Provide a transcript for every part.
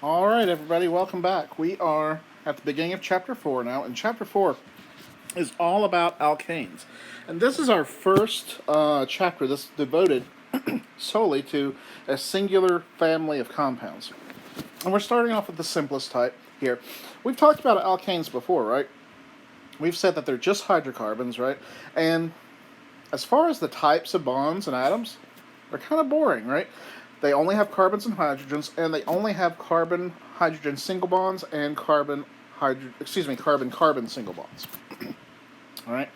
All right, everybody, welcome back. We are at the beginning of Chapter 4 now, and Chapter 4 is all about alkanes. And this is our first chapter that's devoted solely to a singular family of compounds. And we're starting off with the simplest type here. We've talked about alkanes before, right? We've said that they're just hydrocarbons, right? And as far as the types of bonds and atoms, they're kind of boring, right? They only have carbons and hydrogens, and they only have carbon-hydrogen single bonds and carbon-carbon single bonds. All right.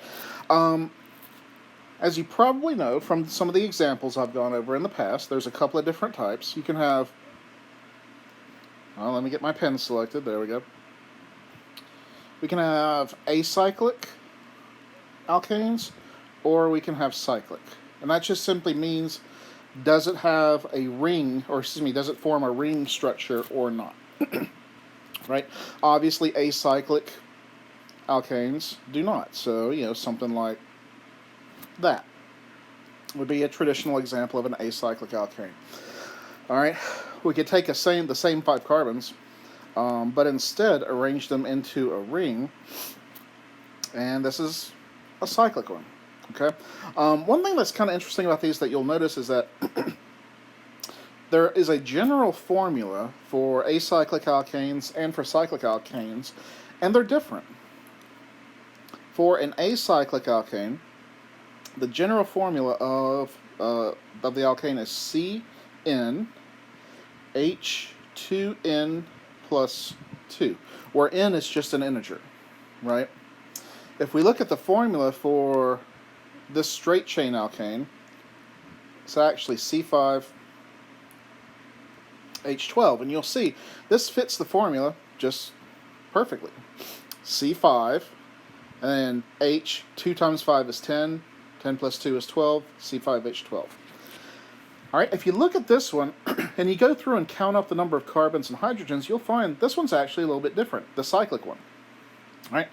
As you probably know from some of the examples I've gone over in the past, there's a couple of different types. You can have. Well, let me get my pen selected. There we go. We can have acyclic alkanes, or we can have cyclic, and that just simply means, does it have a ring, or does it form a ring structure or not? Right? Obviously, acyclic alkanes do not. So, something like that would be a traditional example of an acyclic alkane. All right? We could take the same 5 carbons, but instead arrange them into a ring, and this is a cyclic one. Okay. One thing that's kind of interesting about these that you'll notice is that there is a general formula for acyclic alkanes and for cyclic alkanes, and they're different. For an acyclic alkane, the general formula of the alkane is CnH2n plus 2, where n is just an integer, right? If we look at the formula for this straight chain alkane, it's actually C5H12, and you'll see this fits the formula just perfectly. C5, and then H, 2 times 5 is 10, 10 plus 2 is 12, C5H12. All right, if you look at this one, and you go through and count up the number of carbons and hydrogens, you'll find this one's actually a little bit different, the cyclic one. Right?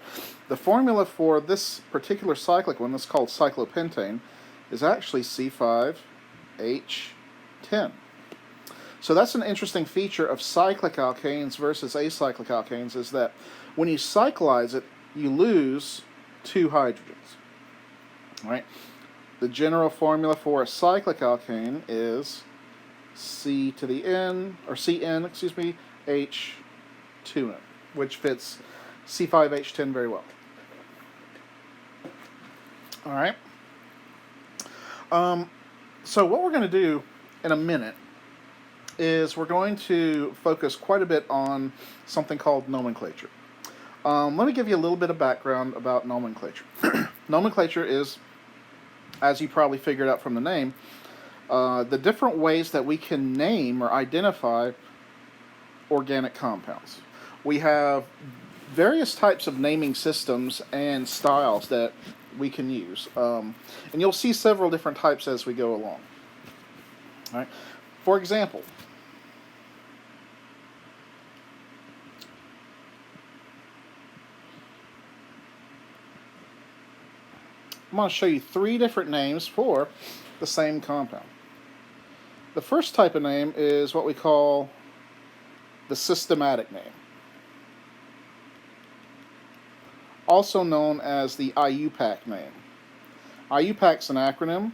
The formula for this particular cyclic one, that's called cyclopentane, is actually C5H10. So that's an interesting feature of cyclic alkanes versus acyclic alkanes, is that when you cyclize it, you lose 2 hydrogens. Right? The general formula for a cyclic alkane is Cn, H2n, which fits C5H10 very well. All right. So what we're going to do in a minute is we're going to focus quite a bit on something called nomenclature. Let me give you a little bit of background about nomenclature. Nomenclature is, as you probably figured out from the name, the different ways that we can name or identify organic compounds. We have various types of naming systems and styles that we can use. And you'll see several different types as we go along. All right. For example, I'm going to show you 3 different names for the same compound. The first type of name is what we call the systematic name, also known as the IUPAC name. IUPAC's an acronym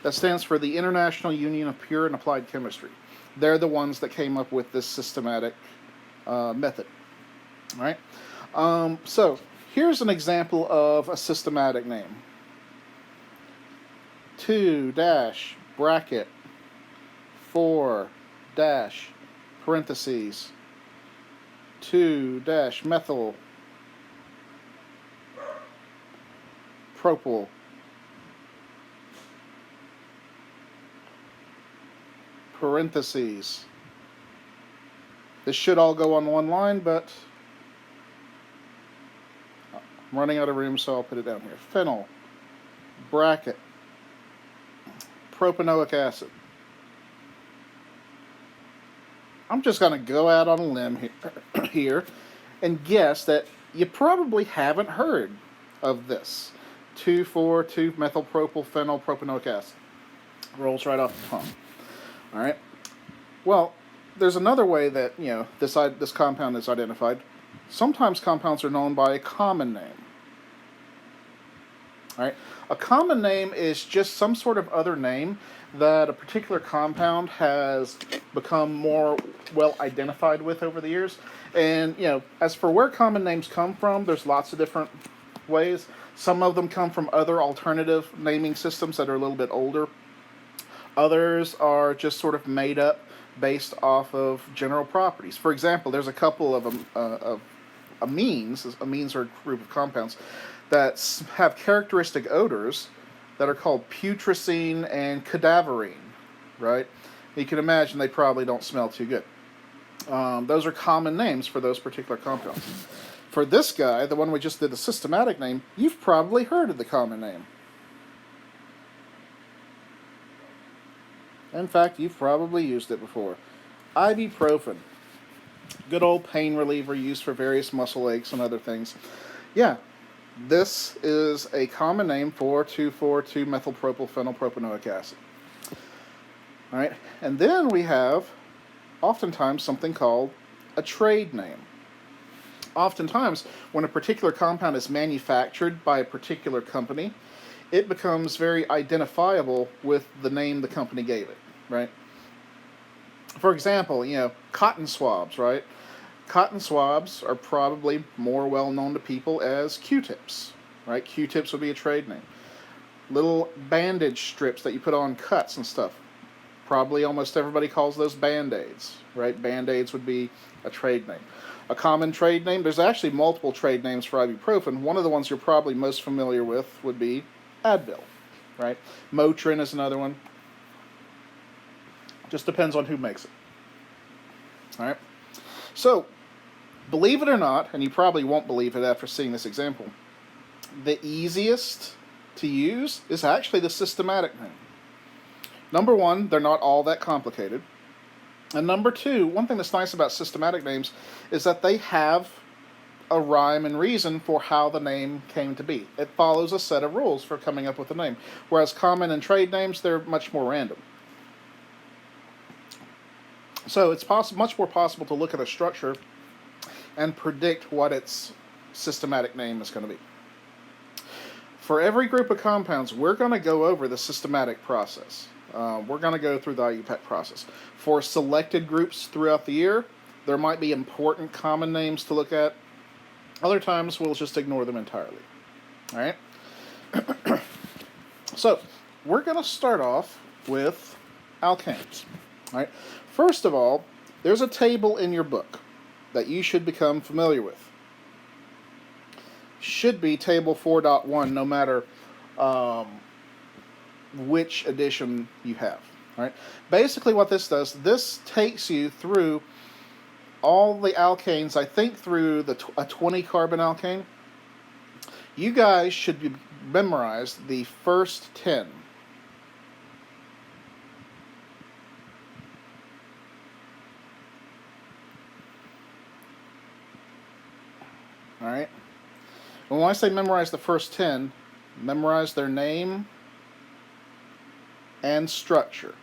that stands for the International Union of Pure and Applied Chemistry. They're the ones that came up with this systematic method. All right? So here's an example of a systematic name. 2 dash bracket 4 dash parentheses 2 dash methyl propyl parentheses. This should all go on one line, but I'm running out of room, so I'll put it down here. Phenyl bracket propanoic acid. I'm just going to go out on a limb here and guess that you probably haven't heard of this. 2,4,2-methylpropyl phenyl propanoic acid. Rolls right off the tongue. All right. Well, there's another way that, this compound is identified. Sometimes compounds are known by a common name. All right? A common name is just some sort of other name that a particular compound has become more well identified with over the years. And, as for where common names come from, there's lots of different ways. Some of them come from other alternative naming systems that are a little bit older. Others are just sort of made up based off of general properties. For example, there's a couple of amines. Amines are a group of compounds that have characteristic odors that are called putrescine and cadaverine, right? You can imagine they probably don't smell too good. Those are common names for those particular compounds. For this guy, the one we just did the systematic name, you've probably heard of the common name. In fact, you've probably used it before. Ibuprofen. Good old pain reliever used for various muscle aches and other things. Yeah, this is a common name for 2,4,2-methylpropylphenylpropanoic acid. All right, and then we have oftentimes something called a trade name. Oftentimes, when a particular compound is manufactured by a particular company, it becomes very identifiable with the name the company gave it, right? For example, cotton swabs, right? Cotton swabs are probably more well known to people as Q-tips, right? Q-tips would be a trade name. Little bandage strips that you put on cuts and stuff. Probably almost everybody calls those Band-Aids, right? Band-Aids would be a trade name. A common trade name, there's actually multiple trade names for ibuprofen. One of the ones you're probably most familiar with would be Advil, right? Motrin is another one. Just depends on who makes it. All right? So, believe it or not, and you probably won't believe it after seeing this example, the easiest to use is actually the systematic name. Number one, they're not all that complicated. And number two, one thing that's nice about systematic names is that they have a rhyme and reason for how the name came to be. It follows a set of rules for coming up with a name. Whereas common and trade names, they're much more random. So it's much more possible to look at a structure and predict what its systematic name is going to be. For every group of compounds, we're going to go over the systematic process. We're going to go through the IUPAC process. For selected groups throughout the year, there might be important common names to look at. Other times, we'll just ignore them entirely. All right? So, we're going to start off with alkanes. All right? First of all, there's a table in your book that you should become familiar with. Should be table 4.1, no matter which edition you have. All right? Basically what this does, this takes you through all the alkanes, I think through a 20 carbon alkane. You guys should memorize the first 10. All right? When I say memorize the first 10, memorize their name and structure.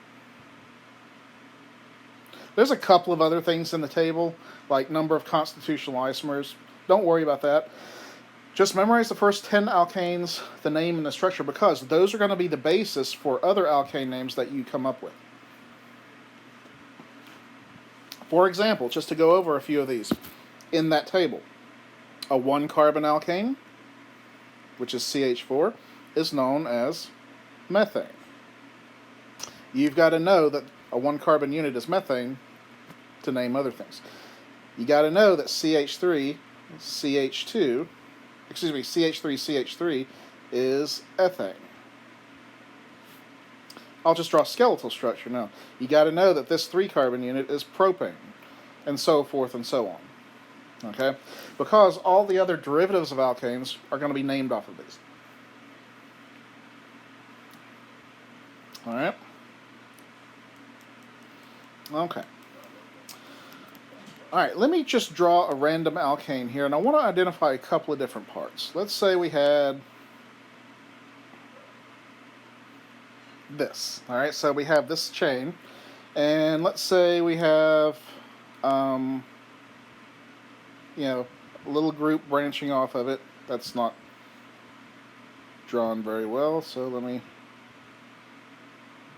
There's a couple of other things in the table, like number of constitutional isomers. Don't worry about that. Just memorize the first 10 alkanes, the name and the structure, because those are going to be the basis for other alkane names that you come up with. For example, just to go over a few of these, in that table, a 1-carbon alkane, which is CH4, is known as methane. You've got to know that a 1-carbon unit is methane to name other things. You got to know that CH3CH3 is ethane. I'll just draw skeletal structure now. You got to know that this 3-carbon unit is propane, and so forth and so on. Okay? Because all the other derivatives of alkanes are going to be named off of these. All right? Okay. All right, let me just draw a random alkane here, and I want to identify a couple of different parts. Let's say we had this. All right, so we have this chain, And let's say we have, you know, a little group branching off of it. That's not drawn very well, so let me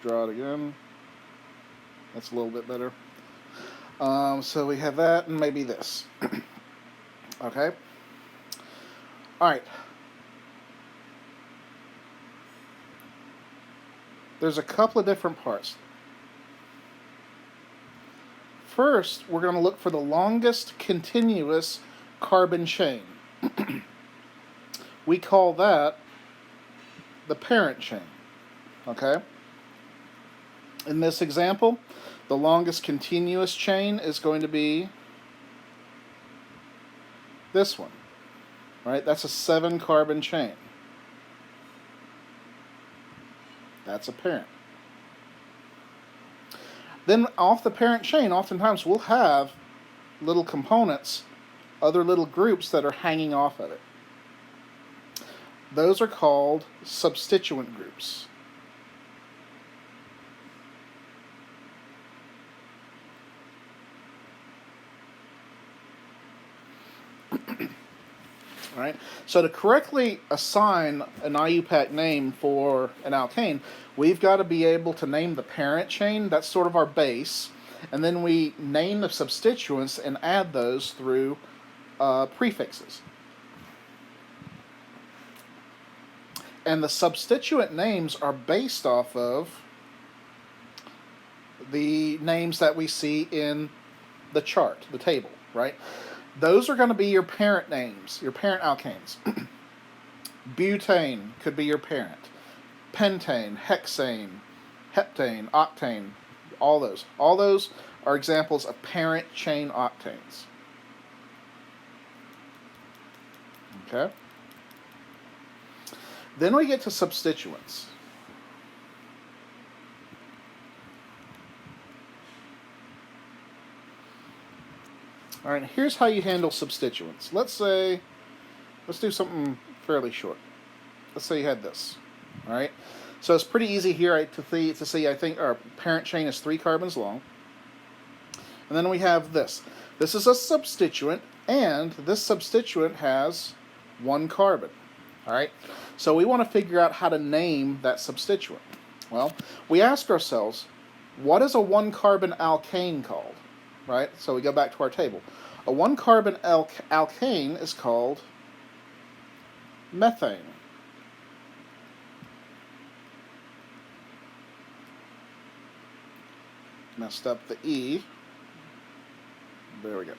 draw it again. That's a little bit better. So we have that and maybe this. Okay. All right. There's a couple of different parts. First, we're going to look for the longest continuous carbon chain. We call that the parent chain. Okay? In this example, the longest continuous chain is going to be this one. Right? That's a 7-carbon chain. That's a parent. Then off the parent chain, oftentimes we'll have little components, other little groups that are hanging off of it. Those are called substituent groups. All right. So to correctly assign an IUPAC name for an alkane, we've got to be able to name the parent chain. That's sort of our base. And then we name the substituents and add those through prefixes. And the substituent names are based off of the names that we see in the chart, the table, right? Those are going to be your parent names, your parent alkanes. Butane could be your parent. Pentane, hexane, heptane, octane, all those. All those are examples of parent chain octanes. Okay? Then we get to substituents. All right, here's how you handle substituents. Let's do something fairly short. Let's say you had this. All right, so it's pretty easy here to see. I think our parent chain is 3 carbons long, and then we have this. This is a substituent, and this substituent has 1 carbon. All right, so we want to figure out how to name that substituent. Well, we ask ourselves, what is a 1-carbon alkane called? Right? So we go back to our table. A 1-carbon alkane is called methane. Messed up the E. There we go.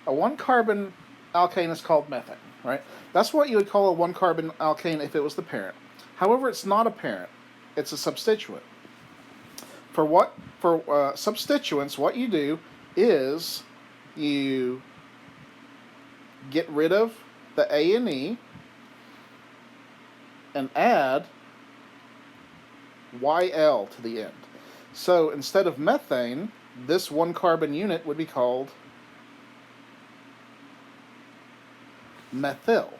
A 1-carbon alkane is called methane, right? That's what you would call a 1-carbon alkane if it was the parent. However, it's not a parent. It's a substituent. For substituents, what you do is you get rid of the A and E and add YL to the end. So instead of methane, this 1-carbon unit would be called methyl.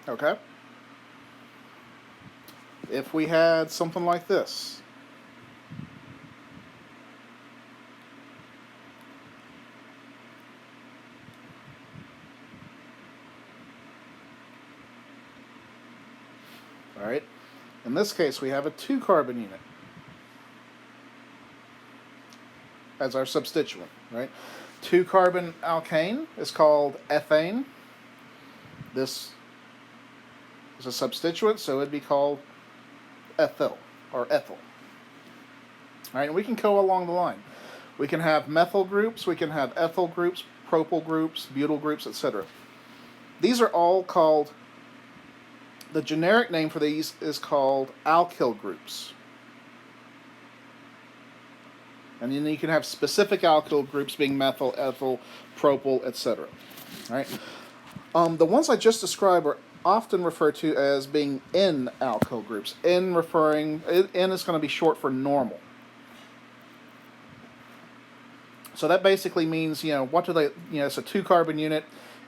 Okay? If we had something like this, all right, in this case we have a 2-carbon unit as our substituent, right? 2-carbon alkane is called ethane. This is a substituent, so it'd be called ethyl or ethyl. All right, and we can go along the line. We can have methyl groups, we can have ethyl groups, propyl groups, butyl groups, etc. These are all called, the generic name for these is called alkyl groups. And then you can have specific alkyl groups being methyl, ethyl, propyl, etc. All right. The ones I just described are often referred to as being N-alkyl groups. N is going to be short for normal. So that basically means, what do they, it's a 2-carbon unit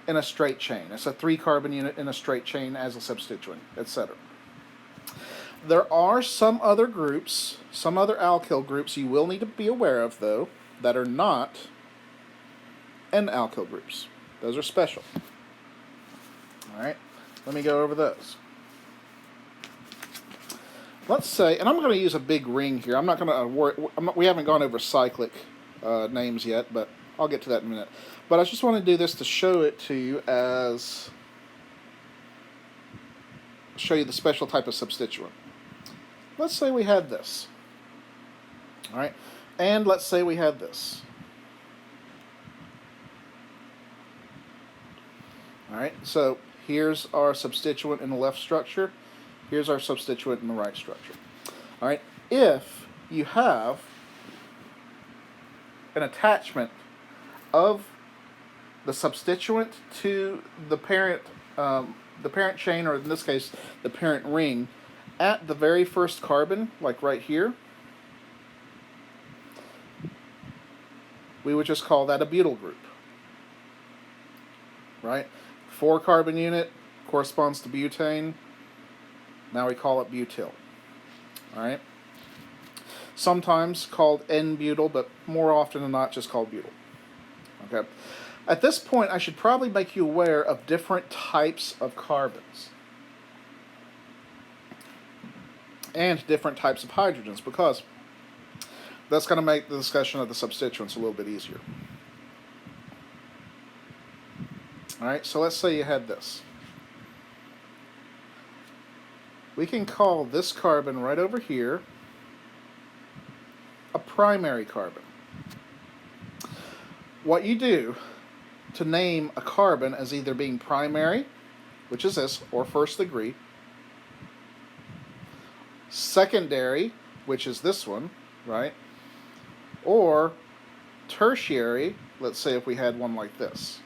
in a straight chain. It's a 3-carbon unit in a straight chain as a substituent, etc. There are some other groups, some other alkyl groups you will need to be aware of, though, that are not N-alkyl groups. Those are special. All right, let me go over those. Let's say, and I'm going to use a big ring here. I'm not going to worry. We haven't gone over cyclic names yet, but I'll get to that in a minute. But I just want to do this to show it to you show you the special type of substituent. Let's say we had this. All right, and let's say we had this. All right, so here's our substituent in the left structure. Here's our substituent in the right structure. All right, if you have an attachment of the substituent to the parent chain, or in this case, the parent ring, at the very first carbon, like right here, we would just call that a butyl group. Right? 4-carbon unit corresponds to butane. Now we call it butyl. All right? Sometimes called N-butyl, but more often than not just called butyl. Okay? At this point, I should probably make you aware of different types of carbons and different types of hydrogens, because that's going to make the discussion of the substituents a little bit easier. All right, so let's say you had this. We can call this carbon right over here a primary carbon. What you do to name a carbon as either being primary, which is this, or first degree, secondary, which is this one, right, or tertiary, let's say if we had one like this.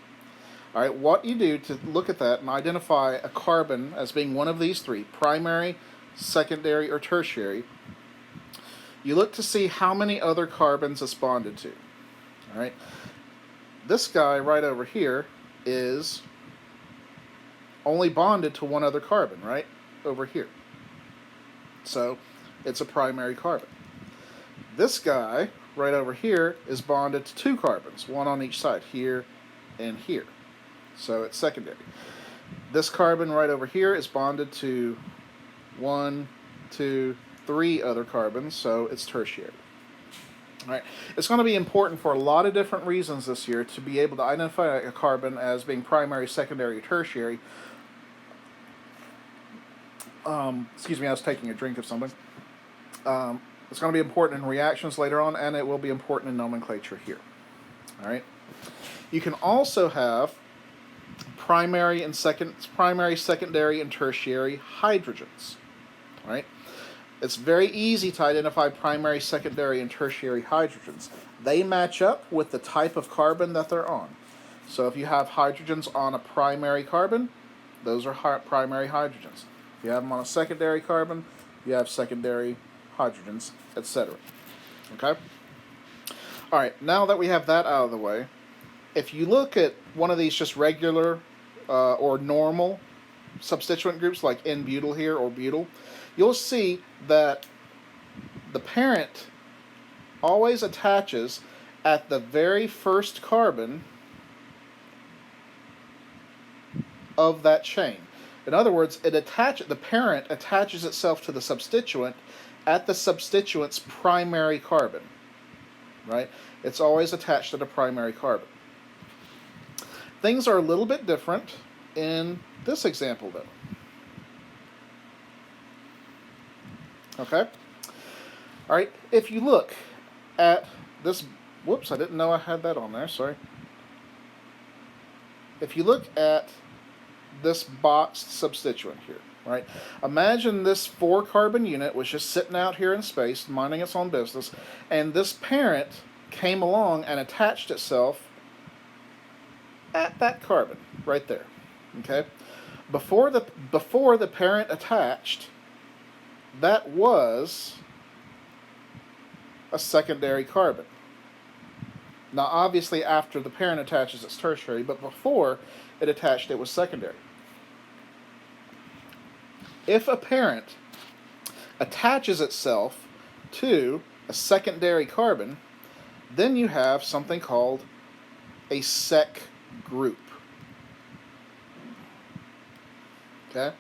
All right, what you do to look at that and identify a carbon as being one of these three, primary, secondary, or tertiary, you look to see how many other carbons it's bonded to. All right, this guy right over here is only bonded to one other carbon, right, over here. So it's a primary carbon. This guy right over here is bonded to 2 carbons, one on each side, here and here. So it's secondary. This carbon right over here is bonded to 1, 2, 3 other carbons, so it's tertiary. All right. It's going to be important for a lot of different reasons this year to be able to identify a carbon as being primary, secondary, or tertiary. Excuse me, I was taking a drink of something. It's going to be important in reactions later on, and it will be important in nomenclature here. All right. You can also have primary, secondary, and tertiary hydrogens. All right. It's very easy to identify primary, secondary, and tertiary hydrogens. They match up with the type of carbon that they're on. So if you have hydrogens on a primary carbon, those are primary hydrogens. If you have them on a secondary carbon, you have secondary hydrogens, etc. Okay? All right, now that we have that out of the way, if you look at one of these just regular or normal substituent groups like N-butyl here or butyl, you'll see that the parent always attaches at the very first carbon of that chain. In other words, the parent attaches itself to the substituent at the substituent's primary carbon. Right? It's always attached to the primary carbon. Things are a little bit different in this example, though. Okay? All right, if you look at this, whoops, I didn't know I had that on there, sorry. If you look at this boxed substituent here, right? Imagine this 4-carbon unit was just sitting out here in space, minding its own business, and this parent came along and attached itself at that carbon right there. Okay? Before the parent attached, that was a secondary carbon. Now, obviously, after the parent attaches, it's tertiary, but before it attached, it was secondary. If a parent attaches itself to a secondary carbon, then you have something called a sec group. Okay?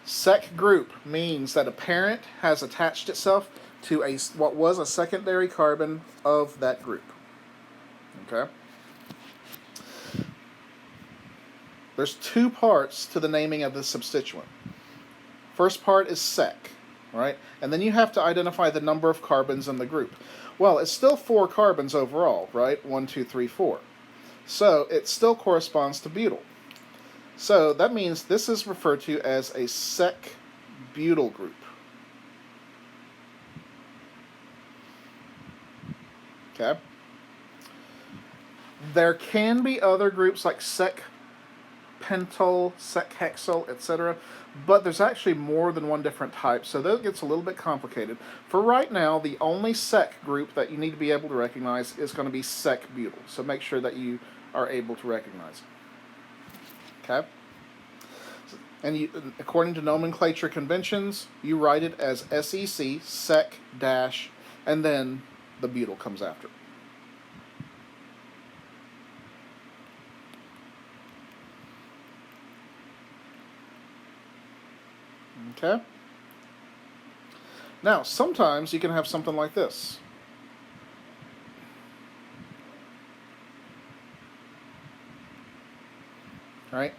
Sec group means that a parent has attached itself to what was a secondary carbon of that group. Okay? There's two parts to the naming of the substituent. First part is sec, right? And then you have to identify the number of carbons in the group. Well, it's still 4 carbons overall, right? 1, 2, 3, 4. So it still corresponds to butyl. So that means this is referred to as a sec-butyl group. Okay? There can be other groups like sec-pentyl, sec-hexyl, etc., but there's actually more than one different type, so that gets a little bit complicated. For right now, the only sec group that you need to be able to recognize is going to be sec-butyl, so make sure that you are able to recognize it. Okay? And according to nomenclature conventions, you write it as SEC, sec, dash, and then the butyl comes after. Okay? Now, sometimes you can have something like this. Right?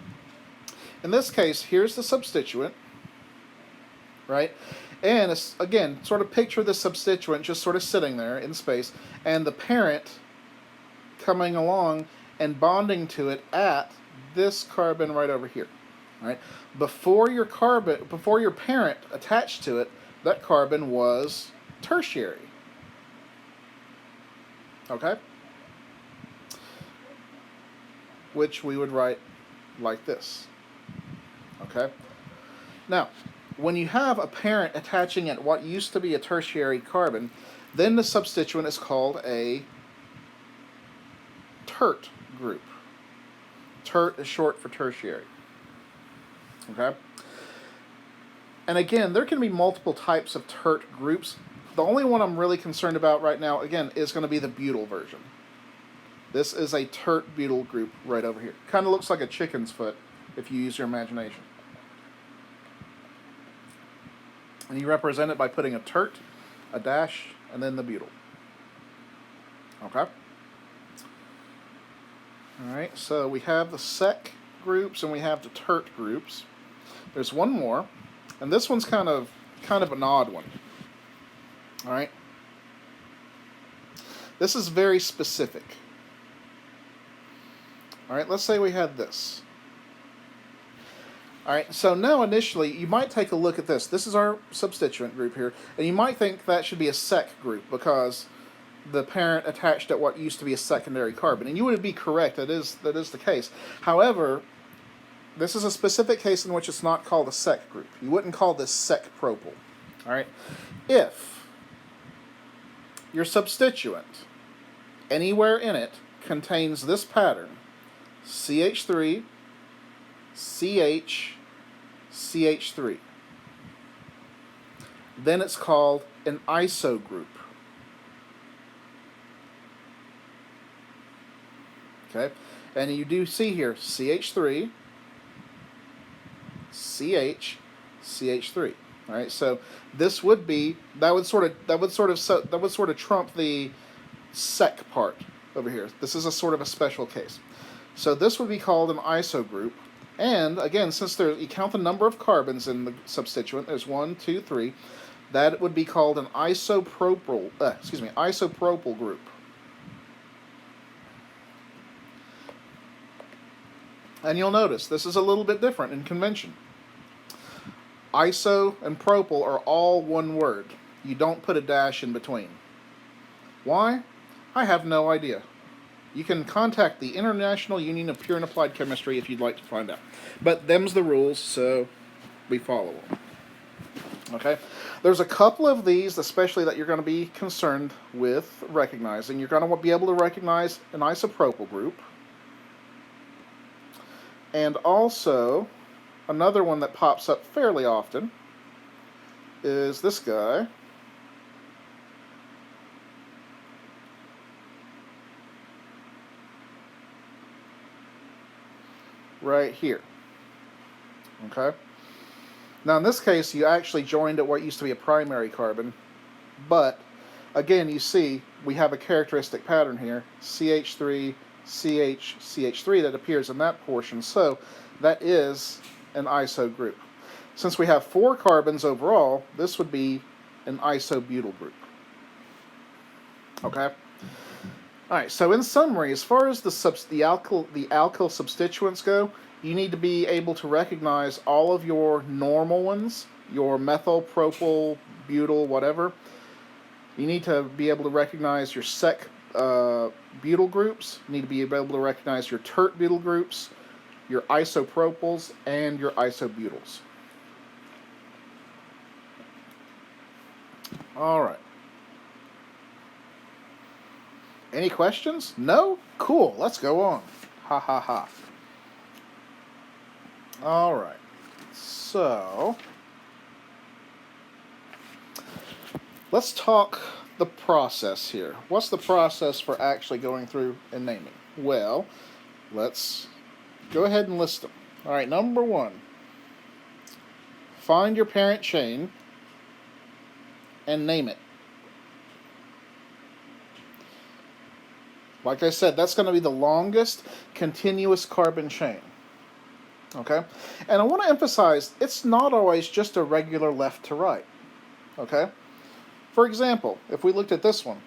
In this case, here's the substituent, right? And it's, again, sort of picture the substituent just sort of sitting there in space, and the parent coming along and bonding to it at this carbon right over here, right? Before your parent attached to it, that carbon was tertiary. Okay? Which we would write like this. Okay? Now, when you have a parent attaching at what used to be a tertiary carbon, then the substituent is called a tert group. Tert is short for tertiary. Okay? And again, there can be multiple types of tert groups. The only one I'm really concerned about right now, again, is going to be the butyl version. This is a tert butyl group right over here. Kind of looks like a chicken's foot if you use your imagination. And you represent it by putting a tert, a dash, and then the butyl. Okay? Alright, so we have the sec groups and we have the tert groups. There's one more, and this one's kind of an odd one. Alright? This is very specific. Alright, let's say we had this. Alright, so now initially, you might take a look at this. This is our substituent group here, and you might think that should be a sec group because the parent attached at what used to be a secondary carbon. And you would be correct, that is the case. However, this is a specific case in which it's not called a sec group. You wouldn't call this sec-propyl. Alright? If your substituent, anywhere in it, contains this pattern, CH3, CH, CH3. Then it's called an iso group. Okay? And you do see here CH3, CH, CH3. All right? So this would be that would sort of trump the sec part over here. This is a sort of a special case. So this would be called an iso group. And again, since you count the number of carbons in the substituent, there's 1, 2, 3, that would be called an isopropyl group. And you'll notice this is a little bit different in convention. Iso and propyl are all one word. You don't put a dash in between. Why? I have no idea. You can contact the International Union of Pure and Applied Chemistry if you'd like to find out. But them's the rules, so we follow them. Okay? There's a couple of these, especially that you're going to be concerned with recognizing. You're going to be able to recognize an isopropyl group. And also, another one that pops up fairly often is this guy. Right here. Okay? Now in this case, you actually joined at what used to be a primary carbon, but again, you see we have a characteristic pattern here, CH3, CH, CH3 that appears in that portion, so that is an iso group. Since we have 4 carbons overall, this would be an isobutyl group. Okay? Alright, so in summary, as far as the alkyl substituents go, you need to be able to recognize all of your normal ones, your methyl, propyl, butyl, whatever. You need to be able to recognize your sec butyl groups. You need to be able to recognize your tert butyl groups, your isopropyls, and your isobutyls. Alright. Any questions? No? Cool, let's go on. Ha ha ha. Alright, so let's talk the process here. What's the process for actually going through and naming? Well, let's go ahead and list them. Alright, number 1, find your parent chain and name it. Like I said, that's going to be the longest continuous carbon chain. Okay? And I want to emphasize, it's not always just a regular left to right. Okay? For example, if we looked at this one.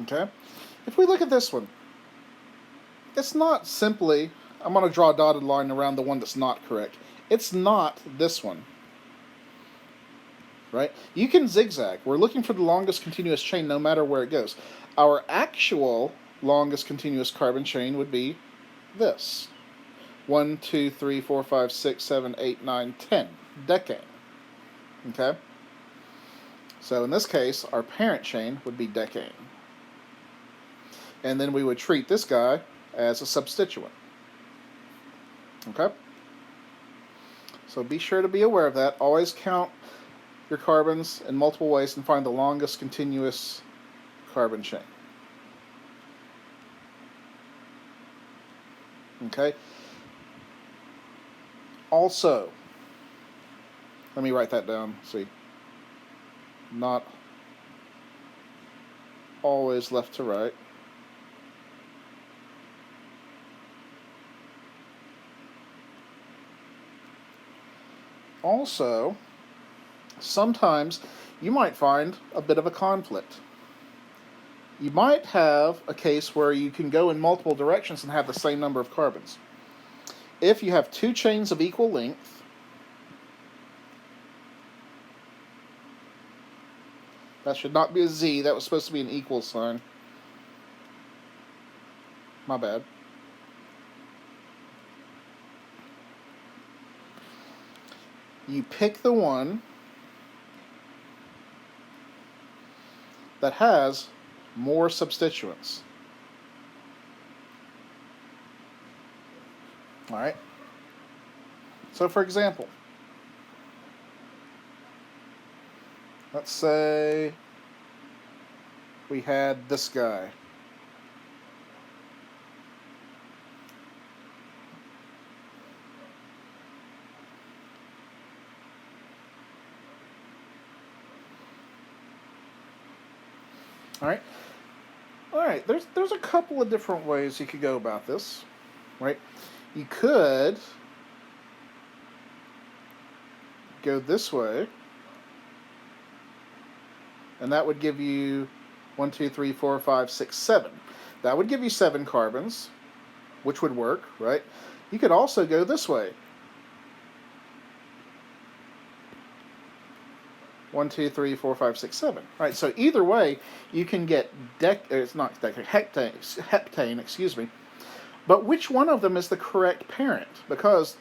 Okay? If we look at this one, it's not simply, I'm going to draw a dotted line around the one that's not correct. It's not this one. Right? You can zigzag. We're looking for the longest continuous chain no matter where it goes. Our actual longest continuous carbon chain would be this. 1, 2, 3, 4, 5, 6, 7, 8, 9, 10. Decane. Okay? So in this case, our parent chain would be decane. And then we would treat this guy as a substituent. Okay? So be sure to be aware of that. Always count your carbons in multiple ways and find the longest continuous carbon chain. Okay? Also, let me write that down. See, not always left to right. Also, sometimes you might find a bit of a conflict. You might have a case where you can go in multiple directions and have the same number of carbons. If you have 2 chains of equal length, that should not be a Z, that was supposed to be an equal sign. My bad. You pick the one that has more substituents. All right? So for example, let's say we had this guy. All right. There's a couple of different ways you could go about this, right? You could go this way, and that would give you 1, 2, 3, 4, 5, 6, 7. That would give you 7 carbons, which would work, right? You could also go this way. 1, 2, 3, 4, 5, 6, 7. All right, so either way, you can get heptane, excuse me. But which one of them is the correct parent? Because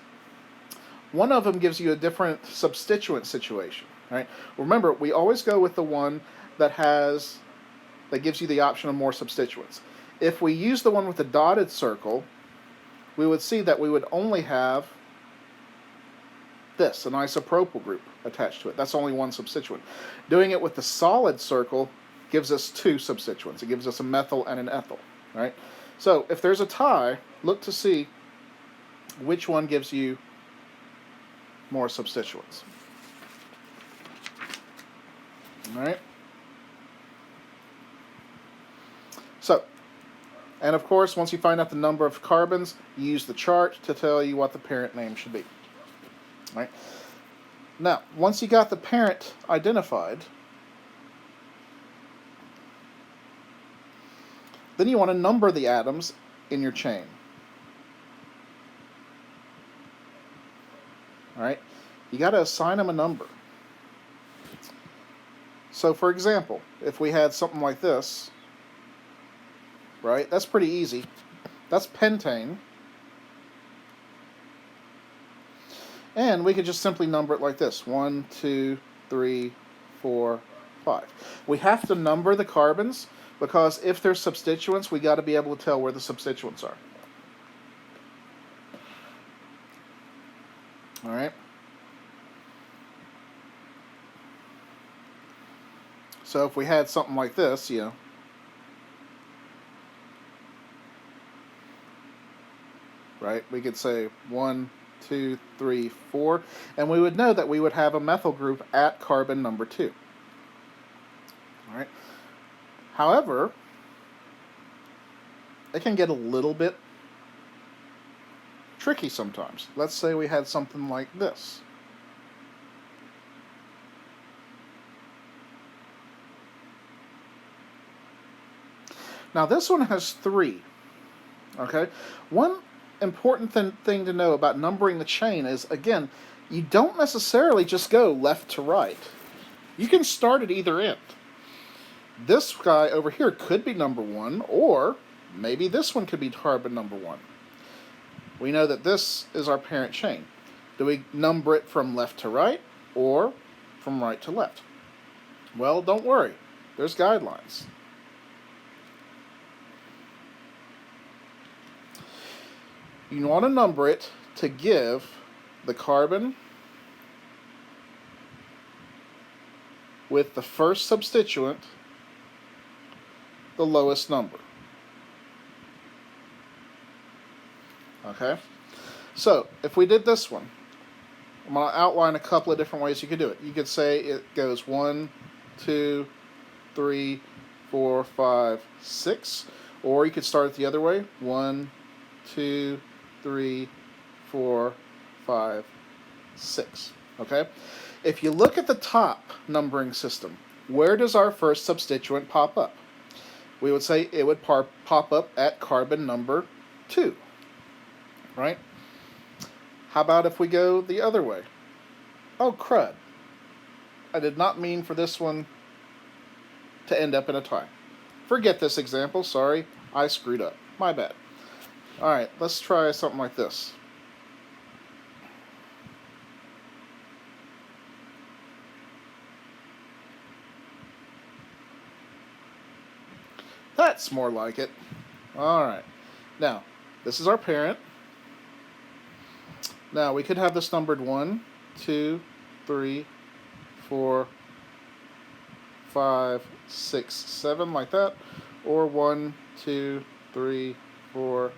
one of them gives you a different substituent situation. Right? Remember, we always go with the one that gives you the option of more substituents. If we use the one with the dotted circle, we would see that we would only have this, an isopropyl group attached to it. That's only one substituent. Doing it with the solid circle gives us two substituents. It gives us a methyl and an ethyl, right? So if there's a tie, look to see which one gives you more substituents. All right? So, and of course, once you find out the number of carbons, you use the chart to tell you what the parent name should be. All right? Now, once you got the parent identified, then you want to number the atoms in your chain. All right? You got to assign them a number. So, for example, if we had something like this, right? That's pretty easy. That's pentane. And we could just simply number it like this. 1, 2, 3, 4, 5. We have to number the carbons because if there's substituents, we got to be able to tell where the substituents are. All right? So if we had something like this, you know, right? We could say 1, 2, 3, 4, and we would know that we would have a methyl group at carbon number 2. All right. However, it can get a little bit tricky sometimes. Let's say we had something like this. Now this one has 3. Okay? One important thing to know about numbering the chain is, again, you don't necessarily just go left to right. You can start at either end. This guy over here could be number 1, or maybe this one could be carbon number 1. We know that this is our parent chain. Do we number it from left to right, or from right to left? Well, don't worry. There's guidelines. You want to number it to give the carbon with the first substituent the lowest number. Okay? So, if we did this one, I'm going to outline a couple of different ways you could do it. You could say it goes 1, 2, 3, 4, 5, 6. Or you could start it the other way. 1, 2, 3, 4, 5, 6. Okay? If you look at the top numbering system, where does our first substituent pop up? We would say it would pop up at carbon number 2. Right? How about if we go the other way? Oh, crud. I did not mean for this one to end up in a tie. Forget this example. Sorry, I screwed up. My bad. Alright, let's try something like this. That's more like it. Alright. Now, this is our parent. Now, we could have this numbered 1, 2, 3, 4, 5, 6, 7, like that. Or 1, 2, 3, 4,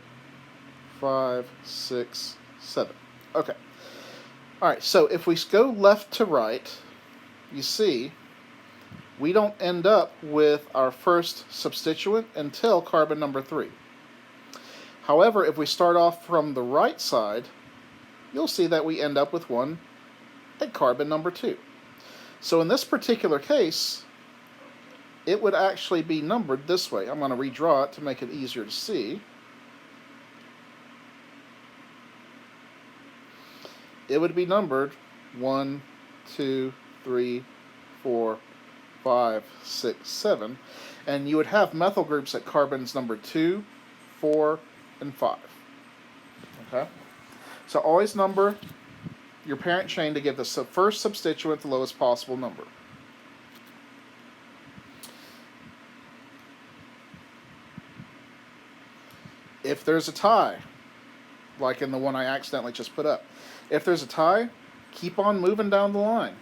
5, 6, 7. Okay. Alright, so if we go left to right, you see, we don't end up with our first substituent until carbon number 3. However, if we start off from the right side, you'll see that we end up with one at carbon number 2. So in this particular case, it would actually be numbered this way. I'm going to redraw it to make it easier to see. It would be numbered 1, 2, 3, 4, 5, 6, 7. And you would have methyl groups at carbons number 2, 4, and 5. Okay? So always number your parent chain to give the first substituent the lowest possible number. If there's a tie, like in the one I accidentally just put up, if there's a tie, keep on moving down the line.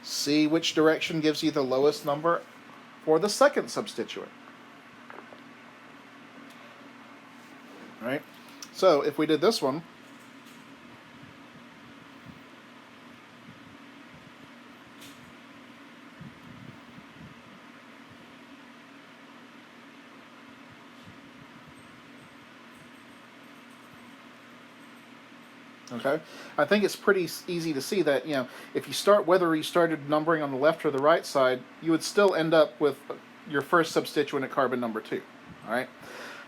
See which direction gives you the lowest number for the second substituent. Right? So if we did this one, okay, I think it's pretty easy to see that, if you start, whether you started numbering on the left or the right side, you would still end up with your first substituent at carbon number 2. All right.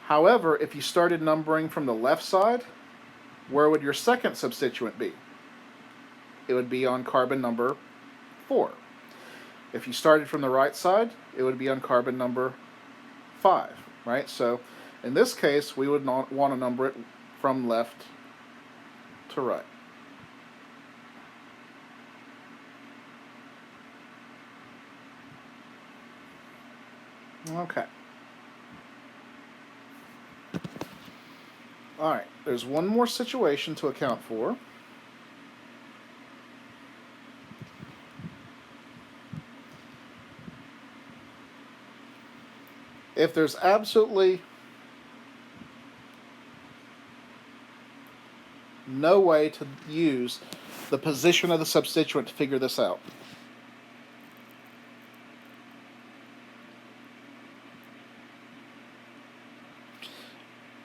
However, if you started numbering from the left side, where would your second substituent be? It would be on carbon number 4. If you started from the right side, it would be on carbon number 5, right? So in this case, we would not want to number it from left to right. Okay. All right, there's one more situation to account for. If there's absolutely no way to use the position of the substituent to figure this out,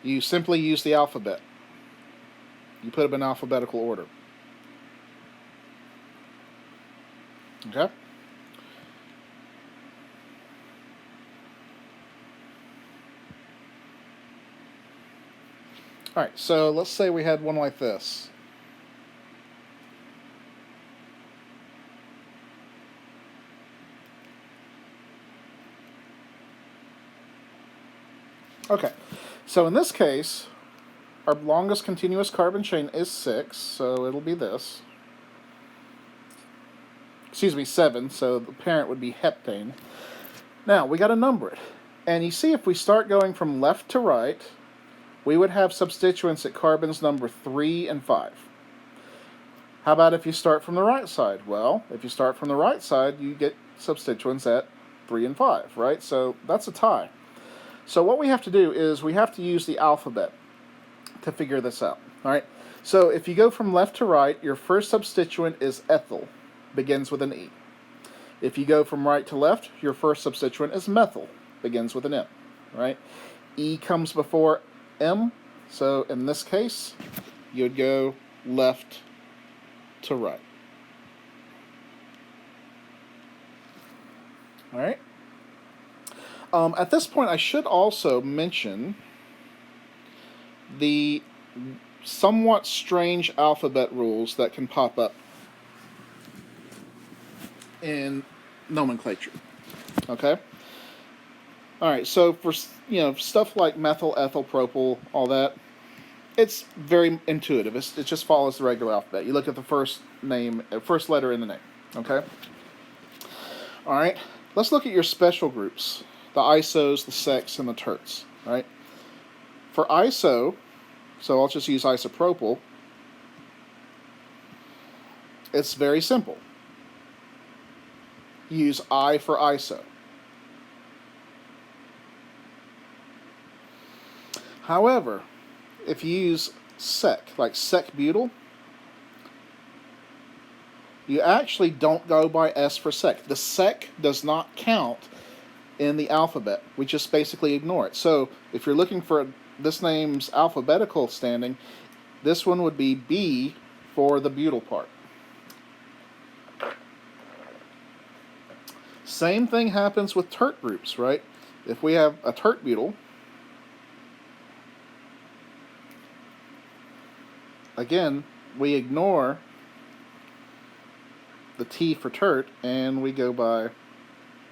you simply use the alphabet. You put them in alphabetical order. Okay? Alright, so let's say we had one like this. Okay, so in this case, our longest continuous carbon chain is 6, so it'll be this. Excuse me, 7, so the parent would be heptane. Now, we got to number it. And you see, if we start going from left to right, we would have substituents at carbons number 3 and 5. How about if you start from the right side? Well, if you start from the right side, you get substituents at 3 and 5, right? So that's a tie. So what we have to do is we have to use the alphabet to figure this out. All right. So if you go from left to right, your first substituent is ethyl, begins with an E. If you go from right to left, your first substituent is methyl, begins with an M. Right? E comes before M, so in this case, you'd go left to right. All right. At this point, I should also mention the somewhat strange alphabet rules that can pop up in nomenclature. Okay? All right, so for stuff like methyl, ethyl, propyl, all that, it's very intuitive. It just follows the regular alphabet. You look at the first letter in the name. Okay? All right, let's look at your special groups. The isos, the secs, and the terts, right? For iso, so I'll just use isopropyl, it's very simple. Use I for iso. However, if you use sec, like sec-butyl, you actually don't go by S for sec. The sec does not count in the alphabet. We just basically ignore it. So if you're looking for this name's alphabetical standing, this one would be B for the butyl part. Same thing happens with tert groups, right? If we have a tert butyl, again, we ignore the T for tert and we go by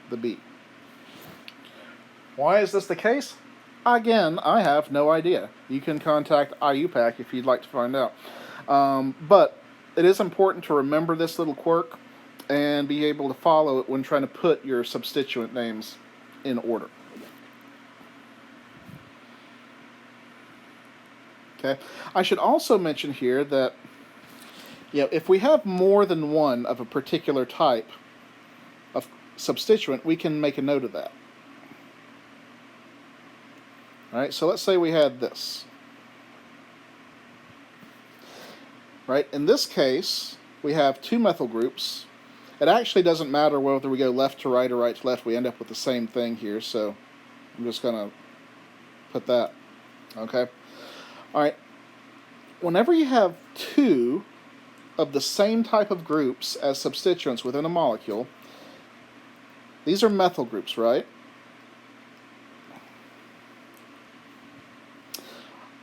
the B. Why is this the case? Again, I have no idea. You can contact IUPAC if you'd like to find out. But it is important to remember this little quirk and be able to follow it when trying to put your substituent names in order. Okay. I should also mention here that if we have more than one of a particular type of substituent, we can make a note of that. All right, so let's say we had this. Right, in this case, we have two methyl groups. It actually doesn't matter whether we go left to right or right to left. We end up with the same thing here, so I'm just going to put that. Okay. All right. Whenever you have two of the same type of groups as substituents within a molecule, these are methyl groups, right?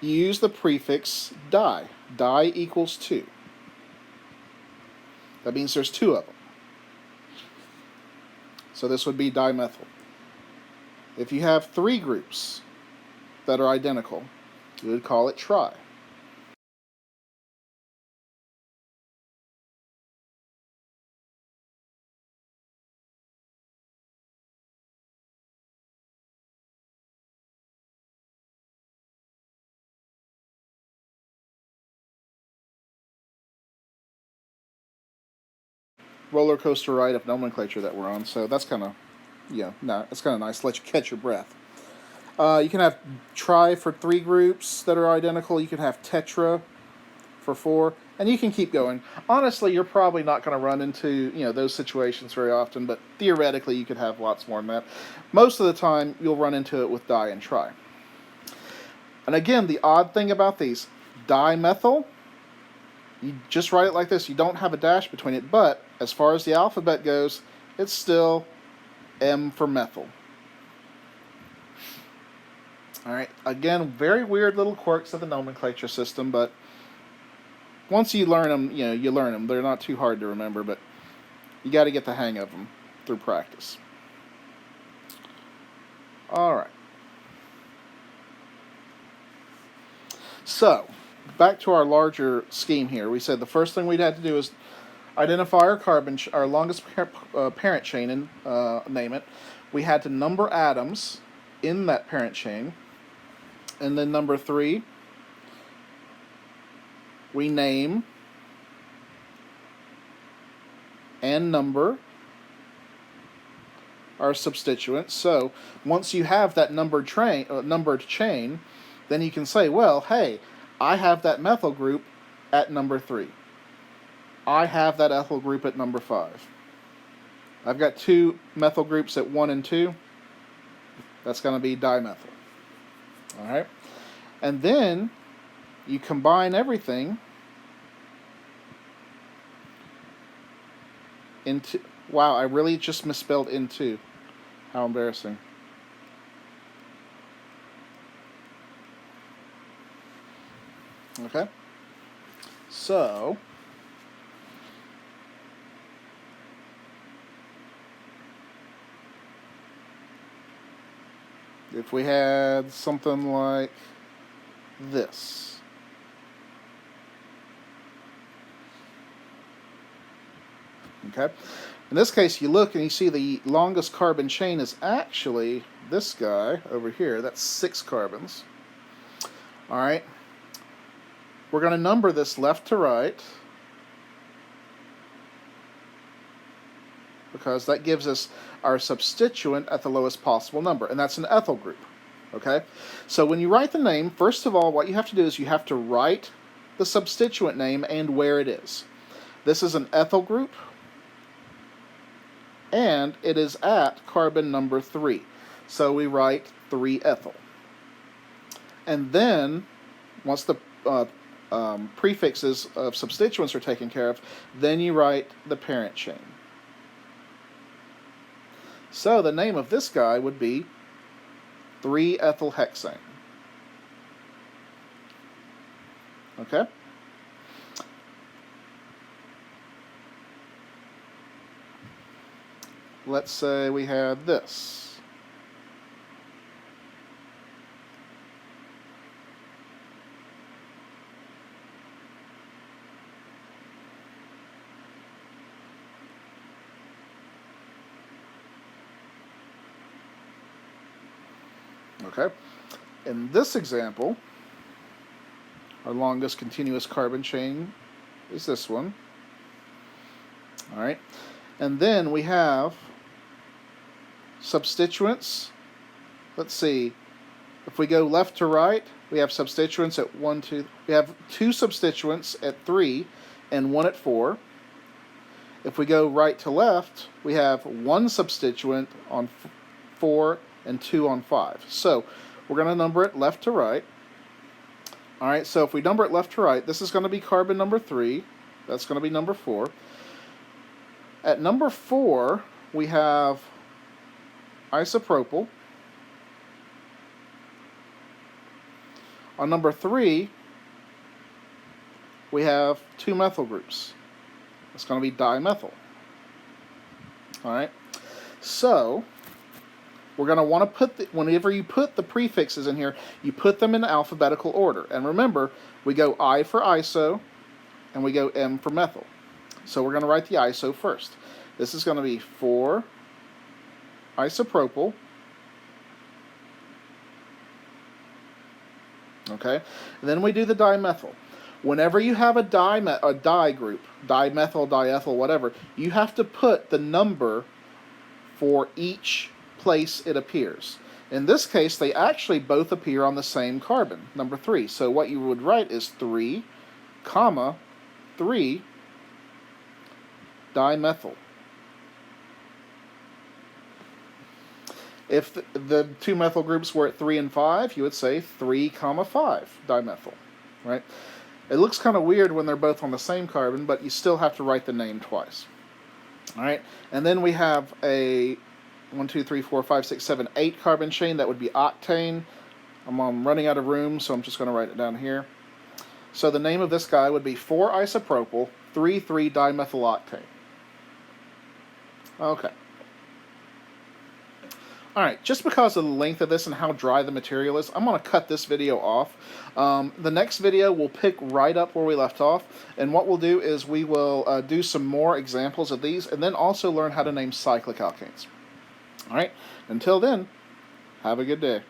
You use the prefix di. Di equals 2. That means there's two of them. So this would be dimethyl. If you have three groups that are identical, you would call it tri. Roller coaster ride of nomenclature that we're on, so that's kind of, it's kind of nice to let you catch your breath. You can have tri for 3 groups that are identical. You can have tetra for 4, and you can keep going. Honestly, you're probably not going to run into those situations very often, but theoretically you could have lots more than that. Most of the time, you'll run into it with di and tri. And again, the odd thing about these, dimethyl, you just write it like this. You don't have a dash between it, but as far as the alphabet goes, it's still M for methyl. All right, again, very weird little quirks of the nomenclature system, but once you learn them, you learn them. They're not too hard to remember, but you got to get the hang of them through practice. All right. So, back to our larger scheme here. We said the first thing we'd have to do is identify our longest parent chain and name it. We had to number atoms in that parent chain. And then number 3, we name and number our substituents. So once you have that numbered chain, then you can say, well, hey, I have that methyl group at number 3. I have that ethyl group at number 5. I've got 2 methyl groups at 1 and 2. That's going to be dimethyl. All right? And then you combine everything into... Wow, I really just misspelled into. How embarrassing. Okay? So... if we had something like this. Okay? In this case, you look and you see the longest carbon chain is actually this guy over here. That's 6 carbons. All right? We're going to number this left to right, because that gives us our substituent at the lowest possible number, and that's an ethyl group. Okay? So when you write the name, first of all, what you have to do is you have to write the substituent name and where it is. This is an ethyl group, and it is at carbon number 3. So we write 3-ethyl. And then, once the prefixes of substituents are taken care of, then you write the parent chain. So the name of this guy would be 3-ethyl hexane. Okay? Let's say we had this. Okay. In this example, our longest continuous carbon chain is this one. All right. And then we have substituents. Let's see. If we go left to right, we have substituents at 1, 2. We have 2 substituents at 3 and 1 at 4. If we go right to left, we have 1 substituent on 4 and 2 on 5. So we're going to number it left to right. All right, so if we number it left to right, this is going to be carbon number 3. That's going to be number 4. At number 4, we have isopropyl. On number 3, we have 2 methyl groups. It's going to be dimethyl. All right, so we're going to want to put, whenever you put the prefixes in here, you put them in alphabetical order. And remember, we go I for iso, and we go M for methyl. So we're going to write the iso first. This is going to be 4 isopropyl. Okay, and then we do the dimethyl. Whenever you have a di group, dimethyl, diethyl, whatever, you have to put the number for each place it appears. In this case, they actually both appear on the same carbon, number 3. So what you would write is 3, 3 dimethyl. If the 2 methyl groups were at 3 and 5, you would say 3, 5 dimethyl, right? It looks kind of weird when they're both on the same carbon, but you still have to write the name twice. All right, and then we have a 1, 2, 3, 4, 5, 6, 7, 8 carbon chain. That would be octane. I'm running out of room, so I'm just going to write it down here. So the name of this guy would be 4 isopropyl, 3, 3-dimethyl-octane. Okay. All right, just because of the length of this and how dry the material is, I'm going to cut this video off. The next video we'll pick right up where we left off, and what we'll do is we will do some more examples of these, and then also learn how to name cyclic alkanes. All right, until then, have a good day.